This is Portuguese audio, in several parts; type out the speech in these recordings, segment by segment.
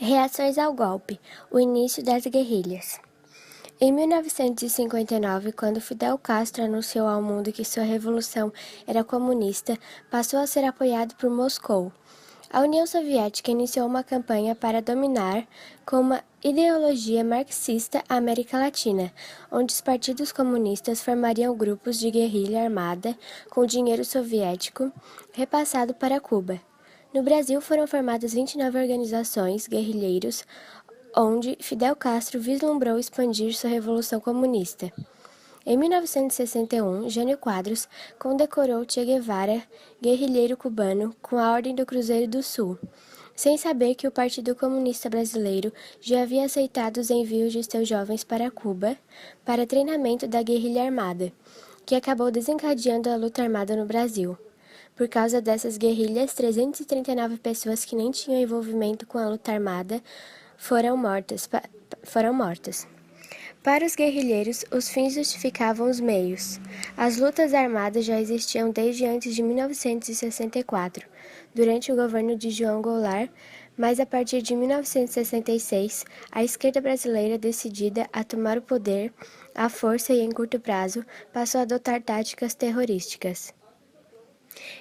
Reações ao golpe. O início das guerrilhas. Em 1959, quando Fidel Castro anunciou ao mundo que sua revolução era comunista, passou a ser apoiado por Moscou. A União Soviética iniciou uma campanha para dominar, com uma ideologia marxista, a América Latina, onde os partidos comunistas formariam grupos de guerrilha armada com dinheiro soviético repassado para Cuba. No Brasil foram formadas 29 organizações guerrilheiros, onde Fidel Castro vislumbrou expandir sua revolução comunista. Em 1961, Jânio Quadros condecorou Che Guevara, guerrilheiro cubano, com a Ordem do Cruzeiro do Sul, sem saber que o Partido Comunista Brasileiro já havia aceitado os envios de seus jovens para Cuba para treinamento da guerrilha armada, que acabou desencadeando a luta armada no Brasil. Por causa dessas guerrilhas, 339 pessoas que nem tinham envolvimento com a luta armada foram mortas. Para os guerrilheiros, os fins justificavam os meios. As lutas armadas já existiam desde antes de 1964, durante o governo de João Goulart, mas a partir de 1966, a esquerda brasileira, decidida a tomar o poder à força e em curto prazo, passou a adotar táticas terrorísticas.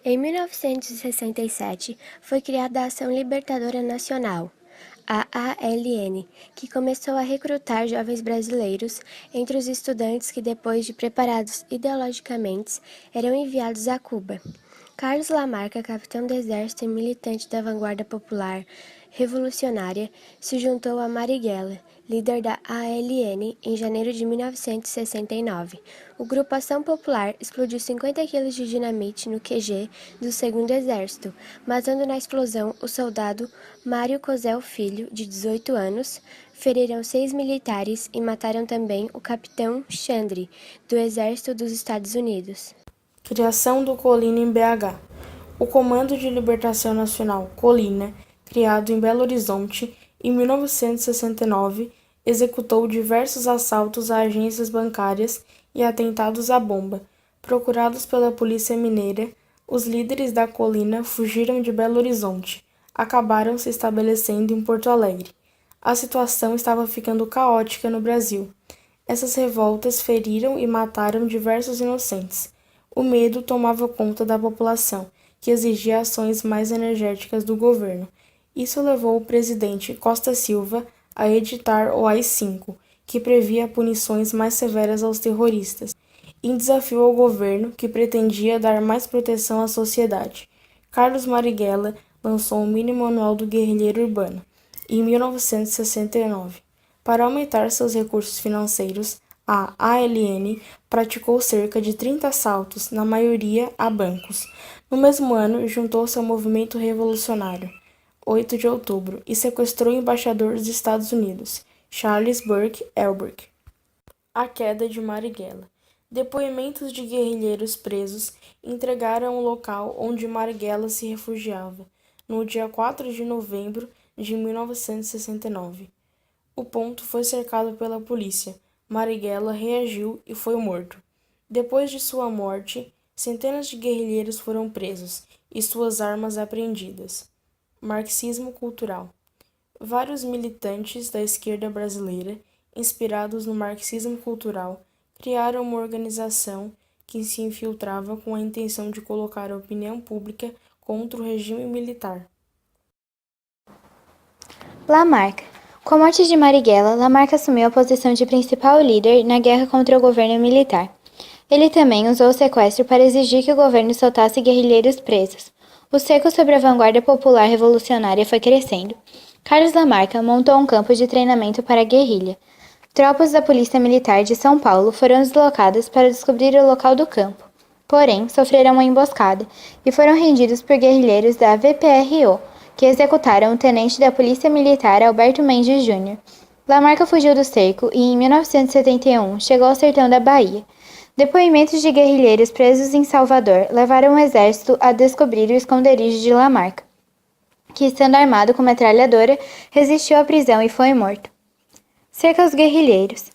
Em 1967, foi criada a Ação Libertadora Nacional, a ALN, que começou a recrutar jovens brasileiros entre os estudantes que, depois de preparados ideologicamente, eram enviados a Cuba. Carlos Lamarca, capitão do exército e militante da vanguarda popular revolucionária, se juntou a Marighella, líder da ALN, em janeiro de 1969. O Grupo Ação Popular explodiu 50 quilos de dinamite no QG do 2º Exército, matando na explosão o soldado Mário Cosel Filho, de 18 anos, feriram 6 militares e mataram também o capitão Chandri, do Exército dos Estados Unidos. Criação do Colina em BH. O Comando de Libertação Nacional, Colina, criado em Belo Horizonte em 1969, executou diversos assaltos a agências bancárias e atentados à bomba. Procurados pela Polícia Mineira, os líderes da Colina fugiram de Belo Horizonte, acabaram se estabelecendo em Porto Alegre. A situação estava ficando caótica no Brasil. Essas revoltas feriram e mataram diversos inocentes. O medo tomava conta da população, que exigia ações mais energéticas do governo. Isso levou o presidente Costa Silva a editar o AI-5, que previa punições mais severas aos terroristas, em desafio ao governo, que pretendia dar mais proteção à sociedade. Carlos Marighella lançou o Mini Manual do Guerrilheiro Urbano, em 1969. Para aumentar seus recursos financeiros, a ALN praticou cerca de 30 assaltos, na maioria a bancos. No mesmo ano, juntou-se ao movimento revolucionário, 8 de outubro, e sequestrou o embaixador dos Estados Unidos, Charles Burke Elbrick. A queda de Marighella. Depoimentos de guerrilheiros presos entregaram o local onde Marighella se refugiava, no dia 4 de novembro de 1969. O ponto foi cercado pela polícia. Marighella reagiu e foi morto. Depois de sua morte, centenas de guerrilheiros foram presos e suas armas apreendidas. Marxismo cultural. Vários militantes da esquerda brasileira, inspirados no marxismo cultural, criaram uma organização que se infiltrava com a intenção de colocar a opinião pública contra o regime militar. Lamarca. Com a morte de Marighella, Lamarca assumiu a posição de principal líder na guerra contra o governo militar. Ele também usou o sequestro para exigir que o governo soltasse guerrilheiros presos. O cerco sobre a vanguarda popular revolucionária foi crescendo. Carlos Lamarca montou um campo de treinamento para a guerrilha. Tropas da Polícia Militar de São Paulo foram deslocadas para descobrir o local do campo. Porém, sofreram uma emboscada e foram rendidos por guerrilheiros da VPRO, que executaram o tenente da Polícia Militar Alberto Mendes Júnior. Lamarca fugiu do cerco e, em 1971, chegou ao sertão da Bahia. Depoimentos de guerrilheiros presos em Salvador levaram o exército a descobrir o esconderijo de Lamarca, que, estando armado com metralhadora, resistiu à prisão e foi morto. Cerca aos guerrilheiros.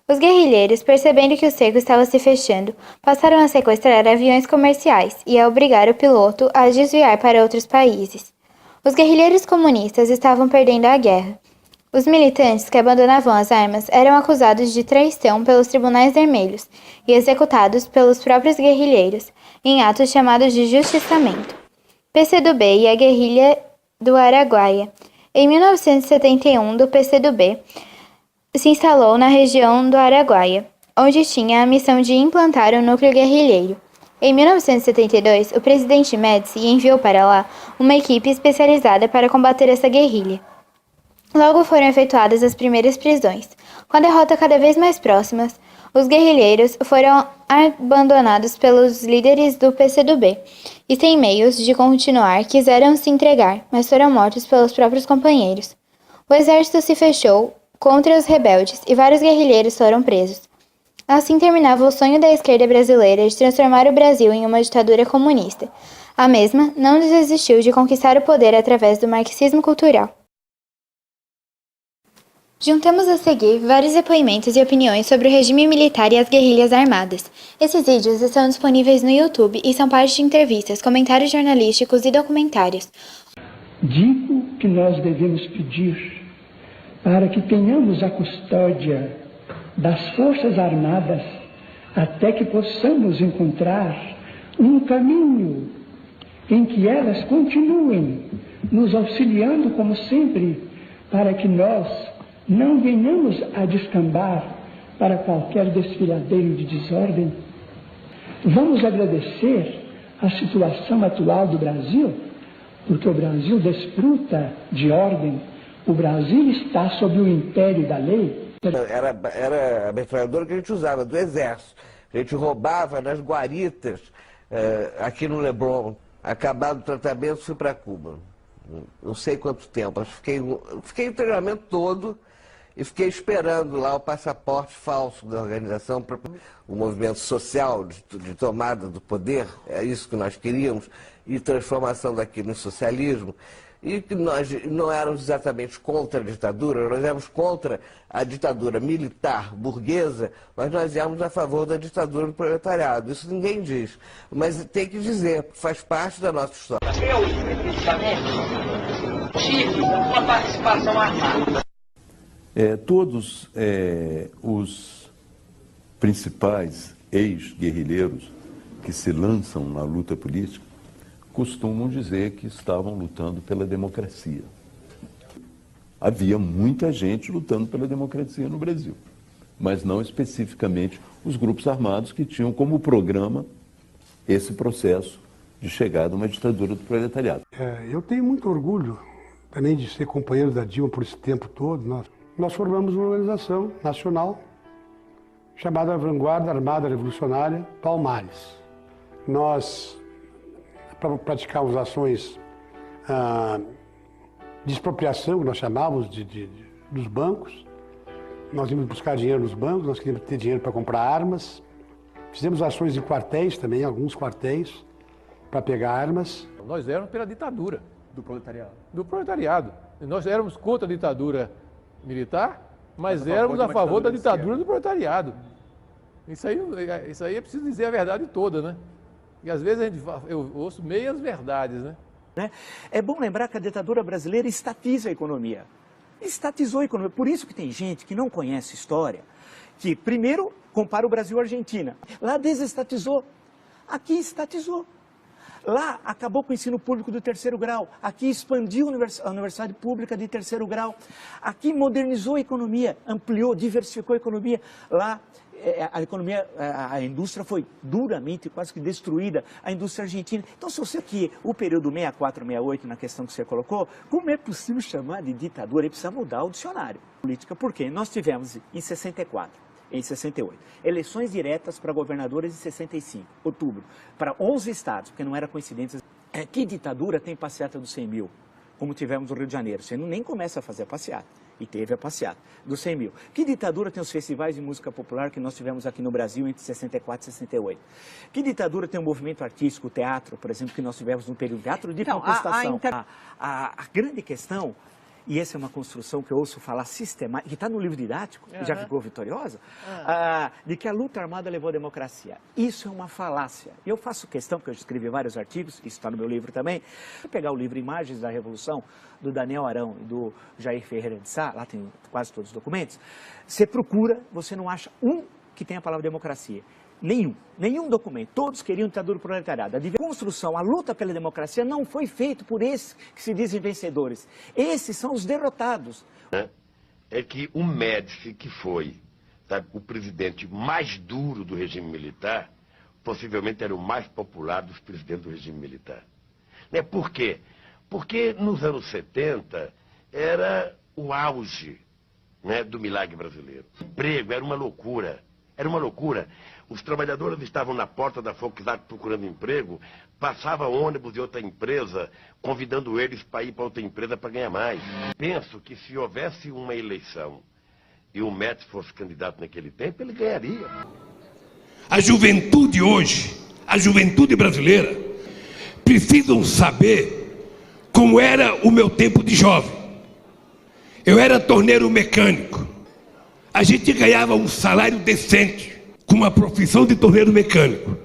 Os guerrilheiros, percebendo que o cerco estava se fechando, passaram a sequestrar aviões comerciais e a obrigar o piloto a desviar para outros países. Os guerrilheiros comunistas estavam perdendo a guerra. Os militantes que abandonavam as armas eram acusados de traição pelos tribunais vermelhos e executados pelos próprios guerrilheiros, em atos chamados de justiçamento. PCdoB e a guerrilha do Araguaia. Em 1971, do PCdoB se instalou na região do Araguaia, onde tinha a missão de implantar um núcleo guerrilheiro. Em 1972, o presidente Médici enviou para lá uma equipe especializada para combater essa guerrilha. Logo foram efetuadas as primeiras prisões. Com a derrota cada vez mais próxima, os guerrilheiros foram abandonados pelos líderes do PCdoB e, sem meios de continuar, quiseram se entregar, mas foram mortos pelos próprios companheiros. O exército se fechou contra os rebeldes e vários guerrilheiros foram presos. Assim terminava o sonho da esquerda brasileira de transformar o Brasil em uma ditadura comunista. A mesma não desistiu de conquistar o poder através do marxismo cultural. Juntamos a seguir vários depoimentos e opiniões sobre o regime militar e as guerrilhas armadas. Esses vídeos estão disponíveis no YouTube e são parte de entrevistas, comentários jornalísticos e documentários. Digo que nós devemos pedir para que tenhamos a custódia das Forças Armadas até que possamos encontrar um caminho em que elas continuem nos auxiliando como sempre, para que nós não venhamos a descambar para qualquer desfiladeiro de desordem. Vamos agradecer a situação atual do Brasil, porque o Brasil desfruta de ordem. O Brasil está sob o império da lei. Era a metralhadora que a gente usava, do exército. A gente roubava nas guaritas, aqui no Leblon. Acabado o tratamento, fui para Cuba. Não sei quanto tempo, mas fiquei o treinamento todo e fiquei esperando lá o passaporte falso da organização para o movimento social de tomada do poder, é isso que nós queríamos, e transformação daquilo em socialismo. E que nós não éramos exatamente contra a ditadura, nós éramos contra a ditadura militar, burguesa, mas nós éramos a favor da ditadura do proletariado. Isso ninguém diz, mas tem que dizer, faz parte da nossa história. Eu, especificamente, tive uma participação armada. Todos os principais ex-guerrilheiros que se lançam na luta política costumam dizer que estavam lutando pela democracia. Havia muita gente lutando pela democracia no Brasil, mas não especificamente os grupos armados que tinham como programa esse processo de chegada a uma ditadura do proletariado. Eu tenho muito orgulho também de ser companheiro da Dilma por esse tempo todo. Nós formamos uma organização nacional chamada Vanguarda Armada Revolucionária Palmares. Nós praticávamos ações de expropriação, que nós chamávamos dos bancos. Nós íamos buscar dinheiro nos bancos, nós queríamos ter dinheiro para comprar armas. Fizemos ações em quartéis também, alguns quartéis, para pegar armas. Nós éramos pela ditadura. Do proletariado. Do proletariado. Nós éramos contra a ditadura militar, mas éramos a favor da ditadura do proletariado. Isso aí é preciso dizer a verdade toda, né? E às vezes eu ouço meias verdades, né? É bom lembrar que a ditadura brasileira estatiza a economia. Estatizou a economia. Por isso que tem gente que não conhece história, que primeiro compara o Brasil à Argentina. Lá desestatizou, aqui estatizou. Lá acabou com o ensino público do terceiro grau, aqui expandiu a universidade pública de terceiro grau, aqui modernizou a economia, ampliou, diversificou a economia. Lá a indústria foi duramente, quase que destruída, a indústria argentina. Então, se você aqui, o período 64, 68, na questão que você colocou, como é possível chamar de ditadura? Ele precisa mudar o dicionário. Política, por quê? Nós tivemos em 64, em 68, eleições diretas para governadores em 65, outubro, para 11 estados, porque não era coincidência. Que ditadura tem passeata dos 100 mil, como tivemos no Rio de Janeiro? Você nem começa a fazer a passeata. E teve a passeata dos 100 mil. Que ditadura tem os festivais de música popular que nós tivemos aqui no Brasil entre 64 e 68? Que ditadura tem o movimento artístico, o teatro, por exemplo, que nós tivemos no período de teatro de contestação? A grande questão e essa é uma construção que eu ouço falar sistemática, que está no livro didático, e já ficou vitoriosa, de que a luta armada levou à democracia. Isso é uma falácia. E eu faço questão, porque eu escrevi vários artigos, isso está no meu livro também, pegar o livro Imagens da Revolução, do Daniel Arão e do Jair Ferreira de Sá, lá tem quase todos os documentos, você procura, você não acha um que tenha a palavra democracia. Nenhum documento. Todos queriam ditadura proletariada. A construção, a luta pela democracia não foi feita por esses que se dizem vencedores. Esses são os derrotados. É que o Médici, que foi, sabe, o presidente mais duro do regime militar, possivelmente era o mais popular dos presidentes do regime militar. Por quê? Porque nos anos 70 era o auge, né, do milagre brasileiro. O emprego era uma loucura. Era uma loucura. Os trabalhadores estavam na porta da Volkswagen procurando emprego, passava ônibus de outra empresa, convidando eles para ir para outra empresa para ganhar mais. Penso que se houvesse uma eleição e o Médici fosse candidato naquele tempo, ele ganharia. A juventude hoje, a juventude brasileira, precisam saber como era o meu tempo de jovem. Eu era torneiro mecânico. A gente ganhava um salário decente com uma profissão de torneiro mecânico.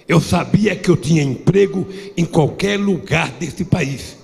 Eu sabia que eu tinha emprego em qualquer lugar desse país.